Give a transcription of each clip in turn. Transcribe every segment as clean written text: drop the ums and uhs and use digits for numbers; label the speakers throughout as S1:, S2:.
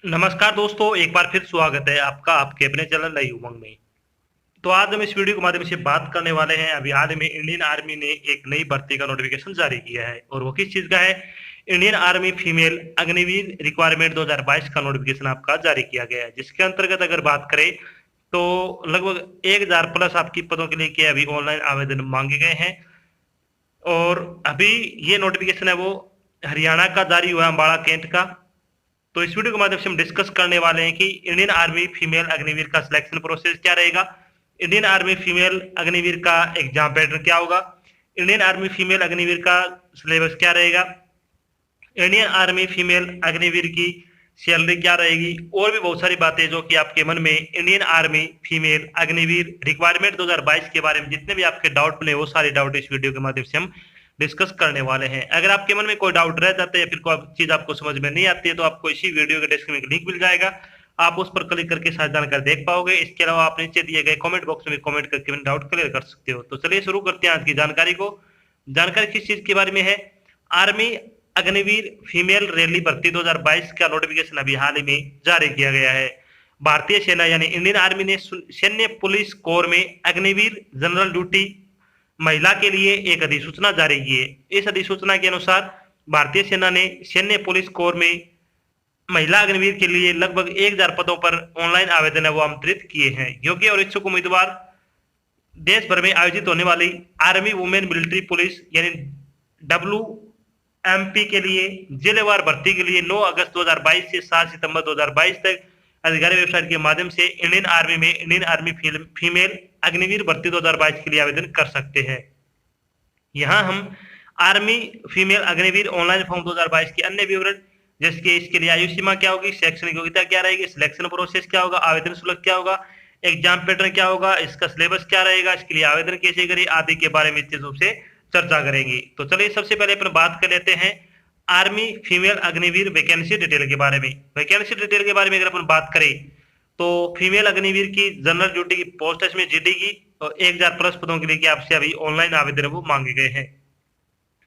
S1: नमस्कार दोस्तों, एक बार फिर स्वागत है आपका आपके अपने चैनल नई उमंग में। तो आज हम इस वीडियो के माध्यम से बात करने वाले हैं। अभी हाल में इंडियन आर्मी ने एक नई भर्ती का नोटिफिकेशन जारी किया है और वो किस चीज़ का है। Indian army female Agniveer requirement 2022 का नोटिफिकेशन आपका जारी किया गया है, जिसके अंतर्गत अगर बात करें तो लगभग 1000 प्लस आपकी पदों के लिए के अभी ऑनलाइन आवेदन मांगे गए हैं। और अभी ये नोटिफिकेशन है वो हरियाणा का जारी हुआ है, अम्बाड़ा कैंट का। तो इस वीडियो के माध्यम से हम डिस्कस करने वाले हैं कि इंडियन आर्मी फीमेल अग्निवीर का सिलेक्शन प्रोसेस क्या रहेगा, इंडियन आर्मी फीमेल अग्निवीर का एग्जाम पैटर्न क्या होगा, इंडियन आर्मी फीमेल अग्निवीर का सिलेबस क्या रहेगा, इंडियन आर्मी फीमेल अग्निवीर की सैलरी क्या रहेगी, और भी बहुत सारी बातें जो कि आपके मन में Indian army female Agniveer requirement 2022 के बारे में जितने भी आपके डाउट बने वो सारे डाउट इस वीडियो के माध्यम से हम डिस्कस करने वाले हैं। अगर आपके मन में कोई डाउट रह जाता है या फिर कोई चीज आपको समझ में नहीं आती है तो आपको इसी वीडियो के डिस्क्रिप्शन में लिंक मिल जाएगा, आप उस पर क्लिक करके सारी जानकारी देख पाओगे। इसके अलावा आप नीचे दिए गए कमेंट बॉक्स में कमेंट करके अपने डाउट क्लियर कर सकते हो। तो चलिए शुरू करते हैं आज की जानकारी को। जानकारी किस चीज के बारे में है, आर्मी अग्निवीर फीमेल रैली भर्ती 2022 का नोटिफिकेशन अभी हाल ही में जारी किया गया है। भारतीय सेना यानी इंडियन आर्मी ने सैन्य पुलिस कोर में अग्निवीर जनरल ड्यूटी महिला के लिए एक अधिसूचना जारी की है। इस अधिसूचना के अनुसार भारतीय सेना ने सैन्य पुलिस कोर में महिला अग्निवीर के लिए लगभग 1000 पदों पर ऑनलाइन आवेदन है वो आमंत्रित किए हैं। योग्य और इच्छुक उम्मीदवार देश भर में आयोजित होने वाली आर्मी वुमेन मिलिट्री पुलिस यानी WMP के लिए जिलेवार भर्ती के लिए 9 अगस्त 2022 से 7 सितंबर 2022 तक आधिकारिक वेबसाइट के माध्यम से इंडियन आर्मी में इंडियन आर्मी फीमेल अग्निवीर भर्ती 2022 के लिए आवेदन कर सकते हैं। यहाँ हम army female Agniveer online form 2022 के अन्य विवरण जैसे कि इसके लिए आयु सीमा क्या होगी, शैक्षणिक योग्यता क्या रहेगी, सिलेक्शन प्रोसेस क्या होगा, आवेदन शुल्क क्या होगा, एग्जाम पैटर्न क्या होगा, इसका सिलेबस क्या रहेगा, इसके लिए आवेदन कैसे करें आदि के बारे में विस्तृत रूप से चर्चा करेंगे। तो चलिए सबसे पहले अपन बात कर लेते हैं army female Agniveer vacancy detail के बारे में। वैकेंसी डिटेल के बारे में अगर अपन बात करें तो फीमेल अग्निवीर की जनरल ड्यूटी की पोस्ट है इसमें जीडी की, और 1000 प्लस पदों के लिए आपसे अभी ऑनलाइन आवेदन वो मांगे गए हैं।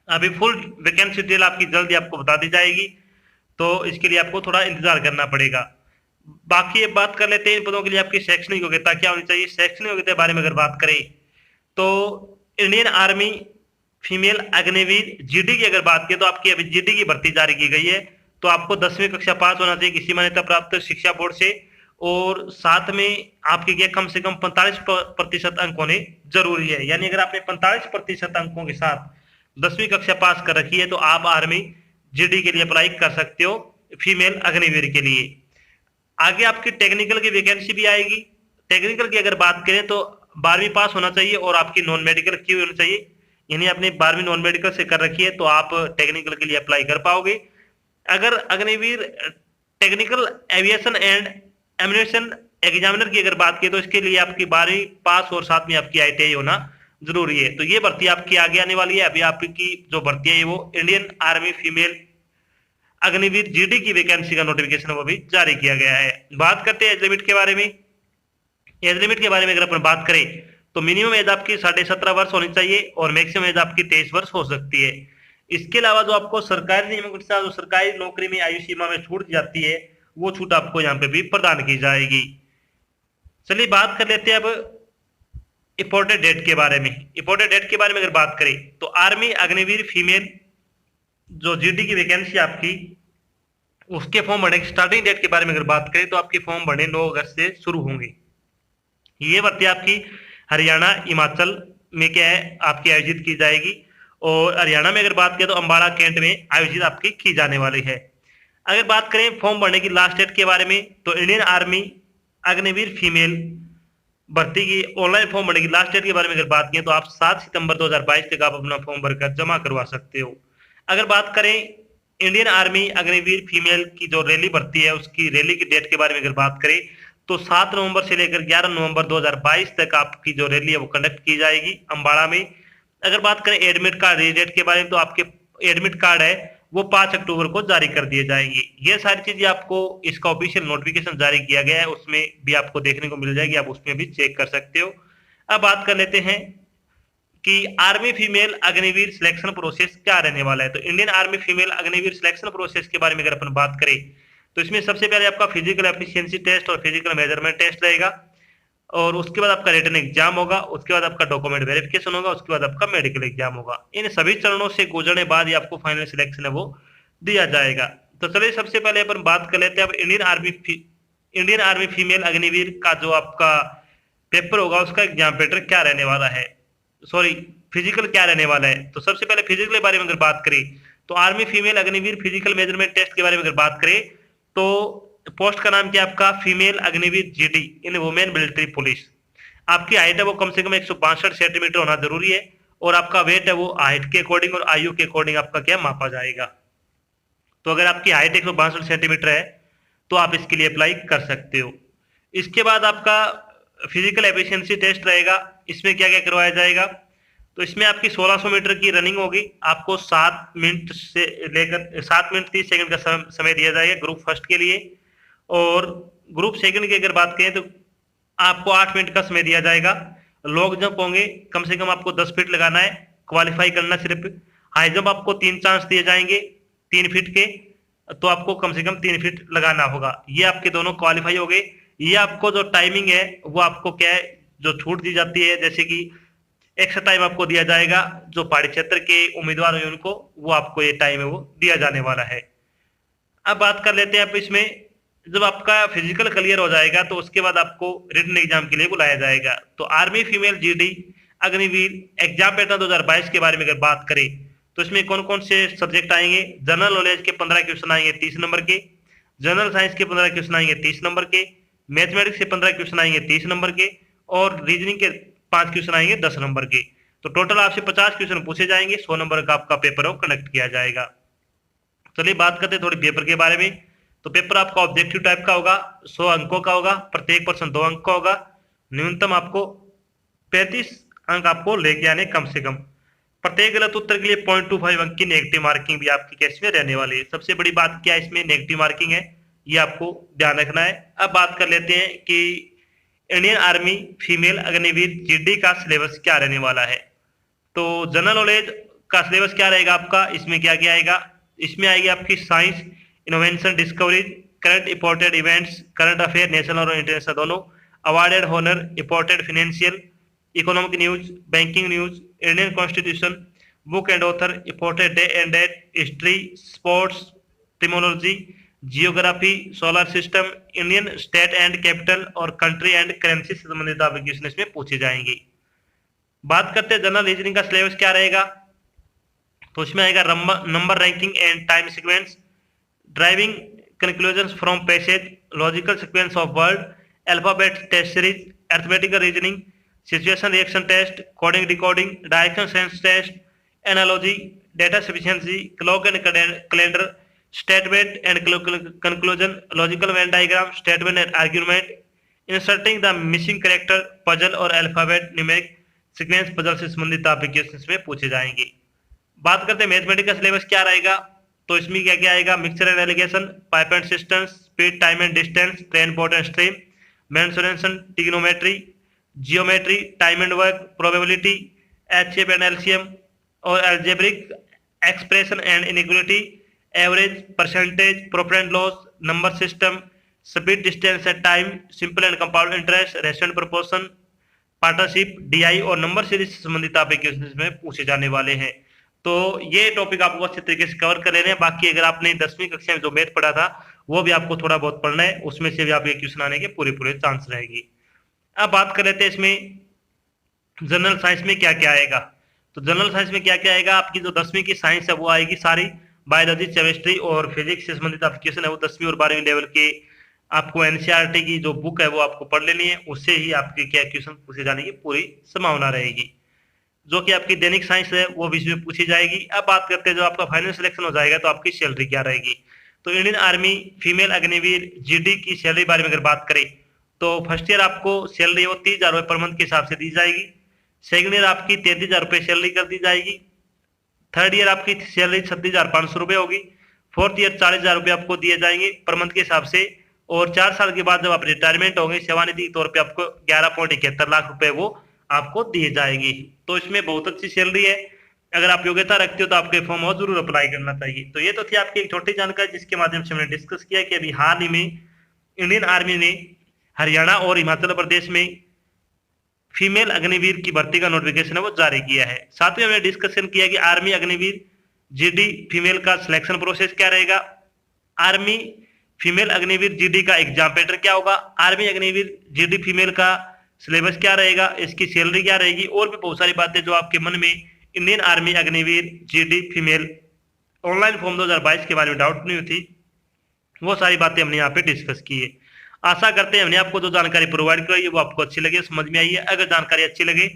S1: अभी फुल वैकेंसी डिटेल आपकी जल्दी आपको बता दी जाएगी, तो इसके लिए आपको थोड़ा इंतजार करना पड़ेगा। बाकी अब बात कर लेते हैं इन पदों के लिए आपकी शैक्षणिक योग्यता क्या होनी चाहिए। शैक्षणिक योग्यता के बारे में अगर बात करें तो Indian army female Agniveer GD की अगर बात करें तो आपकी अभी जीडी की भर्ती जारी की गई है, तो आपको 10वीं कक्षा पास होना चाहिए किसी मान्यता प्राप्त शिक्षा बोर्ड से, और साथ में आपके क्या कम से कम 45% अंक होने जरूरी है। यानी अगर आपने 45% अंकों के साथ 10वीं कक्षा पास कर रखी है तो आप आर्मी जीडी के लिए अप्लाई कर सकते हो फीमेल अग्निवीर के लिए। आगे आपकी टेक्निकल की वैकेंसी भी आएगी। टेक्निकल की अगर बात करें तो 12वीं पास होना चाहिए और आपकी नॉन मेडिकल की होनी चाहिए, यानी आपने 12वीं नॉन मेडिकल से कर रखी है तो आप टेक्निकल के लिए अप्लाई कर पाओगे। अगर Agniveer technical aviation and ammunition examiner की अगर बात करें तो इसके लिए आपकी 12वीं पास और साथ में आपकी ITI होना जरूरी है। तो ये भर्ती आपकी आगे आने वाली है। अभी आपकी जो भर्ती है वो Indian army female Agniveer GD की वैकेंसी का नोटिफिकेशन वो भी जारी किया गया है। बात करते हैं एज लिमिट के बारे में। एज लिमिट के बारे में अगर अपन बात करें तो मिनिमम एज आपकी 17.5 वर्ष होनी चाहिए और मैक्सिमम एज आपकी 23 वर्ष हो सकती है। इसके अलावा जो आपको सरकारी नियमों के अनुसार जो सरकारी नौकरी में आयु सीमा में छूट दी जाती है वो छूट आपको यहाँ पे भी प्रदान की जाएगी। चलिए बात कर लेते हैं अब इंपॉर्टेंट डेट के बारे में। इंपॉर्टेंट डेट के बारे में अगर बात करें तो आर्मी अग्निवीर फीमेल जो जीडी की वैकेंसी आपकी उसके फॉर्म भरने की स्टार्टिंग डेट के बारे में अगर बात करें तो आपके फॉर्म भरने 9 अगस्त से शुरू होंगे। ये भर्ती आपकी हरियाणा हिमाचल में क्या है आपकी आयोजित की जाएगी, और हरियाणा में अगर बात करें तो अम्बाड़ा कैंट में आयोजित आपकी की जाने वाली है। अगर बात करें फॉर्म भरने की लास्ट डेट के बारे में तो इंडियन आर्मी अग्निवीर फीमेल भर्ती की ऑनलाइन फॉर्म भरने की लास्ट डेट के बारे में अगर बात करें तो आप 7 सितंबर 2022 तक आप अपना फॉर्म भरकर जमा करवा सकते हो। अगर बात करें इंडियन आर्मी अग्निवीर फीमेल की जो रैली भर्ती है उसकी रैली की डेट के बारे में अगर बात करें तो 7 नवंबर से लेकर 11 नवंबर 2022 तक आपकी जो रैली है वो कंडक्ट की जाएगी अम्बाड़ा में। अगर बात करें एडमिट कार्ड डेट के बारे में तो आपके एडमिट कार्ड है वो 5 अक्टूबर को जारी कर दिए जाएंगे। ये सारी चीजें आपको इसका ऑफिशियल नोटिफिकेशन जारी किया गया है उसमें भी आपको देखने को मिल जाएगी, आप उसमें भी चेक कर सकते हो। अब बात कर लेते हैं कि army female Agniveer selection process क्या रहने वाला है। तो Indian army female Agniveer selection process के बारे में अगर अपन बात करें तो इसमें सबसे पहले आपका फिजिकल एफिशिएंसी टेस्ट और फिजिकल मेजरमेंट टेस्ट रहेगा, और उसके बाद आपका रिटन एग्जाम होगा, उसके बाद आपका डॉक्यूमेंट वेरिफिकेशन होगा, उसके बाद आपका मेडिकल एग्जाम होगा। इन सभी चरणों से गुजरने बाद ही आपको फाइनल सिलेक्शन है वो दिया जाएगा। तो चलिए सबसे पहले अपन बात कर लेते हैं अब इंडियन आर्मी फीमेल अग्निवीर का जो आपका पेपर होगा उसका एग्जाम पैटर्न क्या रहने वाला है, सॉरी फिजिकल क्या रहने वाला है। तो सबसे पहले फिजिकल के बारे में अगर बात करें तो army female Agniveer physical measurement test के बारे में अगर बात करें तो पोस्ट का नाम क्या है आपका फीमेल अग्निवीर जीडी इन वुमेन मिलिट्री पुलिस। आपकी हाइट है वो कम से कम 162 सेंटीमीटर होना जरूरी है, और आपका वेट है वो हाइट के अकॉर्डिंग और आयु के अकॉर्डिंग आपका क्या मापा जाएगा। तो अगर आपकी हाइट 162 सेंटीमीटर है तो आप इसके लिए अप्लाई कर सकते हो। इसके बाद आपका फिजिकल एफिशिएंसी टेस्ट रहेगा। इसमें क्या क्या करवाया जाएगा, तो इसमें आपकी 1600 मीटर की रनिंग होगी। आपको 7 मिनट से लेकर 7 मिनट 30 सेकंड का समय दिया जाएगा ग्रुप फर्स्ट के लिए, और ग्रुप सेकंड की अगर बात करें तो आपको 8 मिनट का समय दिया जाएगा। लॉन्ग जंप होंगे, कम से कम आपको 10 फीट लगाना है, क्वालिफाई करना सिर्फ। हाई जंप आपको 3 चांस दिए जाएंगे 3 फीट के, तो आपको कम से कम 3 फीट लगाना होगा। ये आपके दोनों क्वालिफाई हो गए। ये आपको जो टाइमिंग है वो आपको क्या है जो छूट दी जाती है, जैसे कि एक्स्ट्रा टाइम आपको दिया जाएगा, जो पहाड़ी क्षेत्र के उम्मीदवार हैं उनको वो आपको ये टाइम है वो दिया जाने वाला है। अब बात कर लेते हैं आप इसमें जब आपका फिजिकल क्लियर हो जाएगा तो उसके बाद आपको रिटन एग्जाम के लिए बुलाया जाएगा। तो army female GD Agniveer exam pattern 2022 के बारे में अगर बात करें तो इसमें कौन कौन से सब्जेक्ट आएंगे। जनरल नॉलेज के 15 क्वेश्चन आएंगे 30 नंबर के, जनरल साइंस के 15 क्वेश्चन आएंगे 30 नंबर के, मैथमेटिक्स के 15 क्वेश्चन आएंगे 30 नंबर के, और रीजनिंग के 5 क्वेश्चन आएंगे 10 नंबर के। तो टोटल आपसे 50 क्वेश्चन पूछे जाएंगे, 100 नंबर का आपका पेपर हो कंडक्ट किया जाएगा। चलिए बात करते हैं थोड़ी पेपर के बारे में। तो पेपर आपका ऑब्जेक्टिव टाइप का होगा, 100 अंकों का होगा, प्रत्येक प्रश्न 2 अंक का होगा, न्यूनतम आपको 35 अंक आपको लेके आने कम से कम। प्रत्येक गलत उत्तर के लिए 0.25 अंक की नेगेटिव मार्किंग भी आपकी केस में रहने वाली है। सबसे बड़ी बात क्या है इसमें नेगेटिव मार्किंग है, ये आपको ध्यान रखना है। अब बात कर लेते हैं कि Indian army female Agniveer GD का सिलेबस क्या रहने वाला है। तो जनरल नॉलेज का सिलेबस क्या रहेगा आपका, इसमें क्या क्या आएगा, इसमें आएगी आपकी science, innovation, discoveries, current important events, current affair national और इंटरनेशनल दोनों, awarded honour, important financial economic news, banking news, Indian constitution, book and author, important day and date, history, sports, टिमोलॉजी, geography, solar system, Indian state and capital और country and currency से संबंधित application इसमें पूछी जाएंगी। बात करते हैं जनरल रीजनिंग का सिलेबस क्या रहेगा, तो इसमें आएगा number ranking and time sequence, driving conclusions from passage, logical sequence of word, alphabet test series, arithmetical reasoning, situation reaction test, coding decoding, direction sense test, analogy, data sufficiency, clock and calendar, statement and conclusion, logical Venn diagram, statement and argument, inserting the missing character, puzzle और alphabet numeric sequence puzzle से संबंधित applications में पूछे जाएंगे। बात करते हैं mathematics का सिलेबस क्या रहेगा, तो इसमें क्या क्या आएगा, mixture and alligation, pipe and systems, speed time and distance, train boat and stream, mensuration, trigonometry, geometry, time and work, probability, HCF and LCM और algebraic expression and inequality, average, percentage, profit and loss, number system, speed distance and time, simple and compound interest, ratio and proportion, partnership, DI और number series से संबंधित application में पूछे जाने वाले हैं। तो ये टॉपिक आपको अच्छे तरीके से कवर कर लेने हैं। बाकी अगर आपने 10वीं कक्षा में जो मैथ पढ़ा था वो भी आपको थोड़ा बहुत पढ़ना है, उसमें से भी आपके क्वेश्चन आने के पूरे चांस रहेगी। अब बात कर लेते हैं इसमें जनरल साइंस में क्या क्या आएगा। तो जनरल साइंस में क्या क्या आएगा, आपकी जो 10वीं की साइंस है वो आएगी सारी, बायोलॉजी, केमिस्ट्री और फिजिक्स से संबंधित एप्लीकेशन है वो 10वीं और 12वीं लेवल के आपको एनसीईआरटी की जो बुक है वो आपको पढ़ लेनी है, उससे ही आपके क्या क्वेश्चन पूछे जाने की पूरी संभावना रहेगी। जो कि आपकी दैनिक साइंस है वो भी इसमें पूछी जाएगी। अब बात करते हैं जो आपका फाइनल सिलेक्शन हो जाएगा तो आपकी सैलरी क्या रहेगी। तो Indian army female Agniveer GD की सैलरी बारे में अगर बात करें तो फर्स्ट ईयर आपको सैलरी वो 30,000 रुपये पर मंथ के हिसाब से दी जाएगी, सेकंड ईयर आपकी 33,000 रुपये सैलरी कर दी जाएगी, थर्ड ईयर आपकी सैलरी 36,500 रुपये होगी, फोर्थ ईयर 40,000 रुपये आपको दिए जाएंगे पर मंथ के हिसाब से, और 4 साल के बाद जब आप रिटायरमेंट होंगे सेवानिधि के तौर पर आपको 11.71 लाख रुपये वो आपको दिए जाएगी। तो इसमें बहुत अच्छी सैलरी है। अगर आप योग्यता रखते हो तो आपके फॉर्म और जरूर अप्लाई करना चाहिए। तो ये तो थी आपकी एक छोटी जानकारी जिसके माध्यम से हमने डिस्कस किया कि अभी हाल ही में इंडियन आर्मी ने हरियाणा और हिमाचल प्रदेश में फीमेल अग्निवीर की भर्ती का नोटिफिकेशन है वो जारी किया है। साथ ही हमने डिस्कशन किया कि आर्मी अग्निवीर जीडी फीमेल का सिलेक्शन प्रोसेस क्या रहेगा, आर्मी फीमेल अग्निवीर जीडी का एग्जाम पैटर्न क्या होगा, आर्मी अग्निवीर जीडी फीमेल का सिलेबस क्या रहेगा, इसकी सैलरी क्या रहेगी, और भी बहुत सारी बातें जो आपके मन में Indian army Agniveer GD female online form 2022 के बारे में डाउट नहीं थी, वो सारी बातें हमने यहाँ पे डिस्कस की है। आशा करते हैं हमने आपको जो जानकारी प्रोवाइड कराई है वो आपको अच्छी लगे, समझ में आई है। अगर जानकारी अच्छी लगे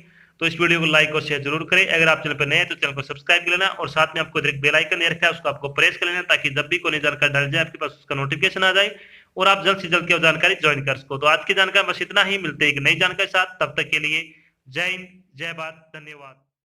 S1: तो इस वीडियो को लाइक और शेयर जरूर करें। अगर आप चैनल पर नए हैं तो चैनल को सब्सक्राइब कर लेना और साथ में आपको एक बेल आइकन दे रखा है उसको आपको प्रेस कर लेना ताकि जब भी कोई नई जानकारी डाल जाए आपके पास उसका नोटिफिकेशन आ जाए और आप जल्द से जल्द की जानकारी ज्वाइन कर सको। तो आज की जानकारी बस इतना ही, मिलते हैं एक नई जानकारी के साथ, तब तक के लिए जय हिंद, जय भारत, धन्यवाद।